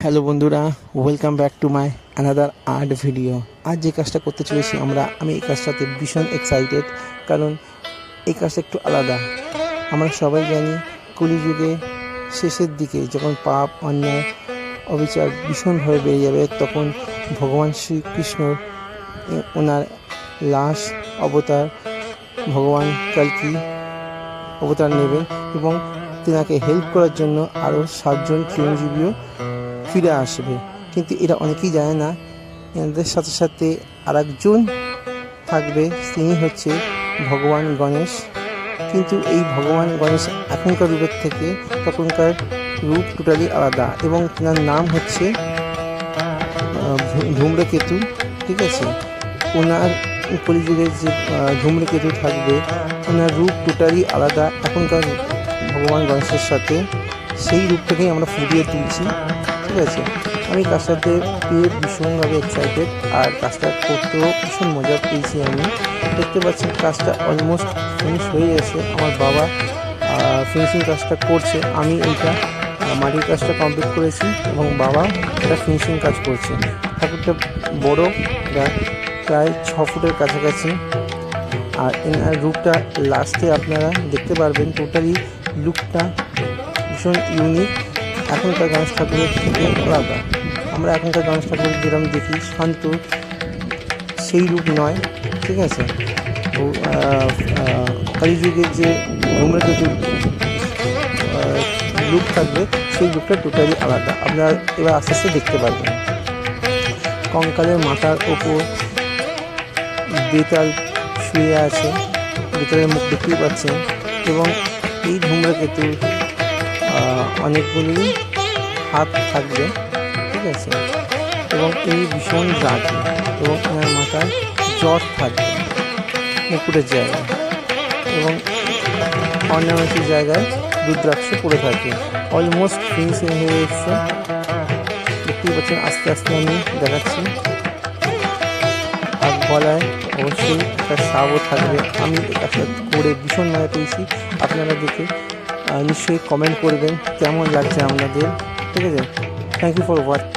Hello বন্ধুরা, welcome back to my another art video. আজ যে কাজটা করতে চলেছি আমি এই কাজটাতে ভীষণ এক্সাইটেড, কারণ এই কাজটা একটু আলাদা। আমরা সবাই জানি কলিযুগে শেষের দিকে যখন পাপ অন্যায় অবিচার ভীষণভাবে বেড়ে যাবে, তখন ভগবান শ্রীকৃষ্ণ ওনার লাশ অবতার ভগবান কালকি অবতার নেবেন এবং তেনাকে হেল্প করার জন্য আরও 7জন চিরঞ্জীবীও ফিরে আসবে। কিন্তু এরা অনেকেই জানে না, এনাদের সাথে সাথে আরেকজন থাকবে, তিনি হচ্ছে ভগবান গণেশ। কিন্তু এই ভগবান গণেশ এখনকার রূপের থেকে তখনকার রূপ টোটালি আলাদা, এবং তেনার নাম হচ্ছে ধূম্রকেতু। ঠিক আছে, ওনার কলিযুগের যে ধূম্রকেতু থাকবে, ওনার রূপ টোটালি আলাদা এখনকার ভগবান গণেশের সাথে। সেই রূপটাকেই আমরা ফুটিয়ে তুলছি। ঠিক আছে, আমি কাজটাতে পেয়ে ভীষণভাবে এক্সাইটেড, আর কাজটা করতেও ভীষণ মজা পেয়েছি। আমি দেখতে পাচ্ছি কাজটা অলমোস্ট ফিনিশ হয়ে গেছে। আমার বাবা ফিনিশিং কাজটা করছে, আমি এইটা মাটির কাজটা কমপ্লিট করেছি এবং বাবা এটা ফিনিশিং কাজ করছে। ঠাকুরটা বড়, প্রায় 6 ফুটের কাছাকাছি, আর এনার রূপটা লাস্টে আপনারা দেখতে পারবেন। টোটালি লুকটা ভীষণ ইউনিক, এখনকার গণেশ ঠাকুরের থেকে আলাদা। আমরা এখনকার গণেশ ঠাকুর যেরকম দেখি শান্ত, সেই রূপ নয়। ঠিক আছে, কলিযুগের যে ধূম্রকেতুর লুক থাকবে, সেই লুকটা টোটালি আলাদা। আপনারা এবার আস্তে আস্তে দেখতে পারবেন। কঙ্কালের মাথার ওপর বেতাল শুয়ে আছে, বেতালের মুখ দেখতেই পাচ্ছেন, এবং এই ধূম্রকেতুর অনেকগুলি হাত থাকবে। ঠিক আছে, এবং এই ভীষণ রাগী, এবং ওনার মাথায় জ্বর থাকবে মুকুটের জায়গায়, এবং অর্নামেন্টের জায়গায় রুদ্রাক্ষ পড়ে থাকে। অলমোস্ট ফিনিশিং হয়ে এসছে, দেখতেই পাচ্ছেন। আস্তে আস্তে আমি দেখাচ্ছি। আর গলায় অবশ্যই একটা সাবও থাকবে। আমি এটা করে ভীষণ মজা পেয়েছি। আপনারা দেখে নিশ্চয়ই কমেন্ট করবেন কেমন লাগছে আপনাদের। ঠিক আছে, থ্যাংক ইউ ফর ওয়াচিং।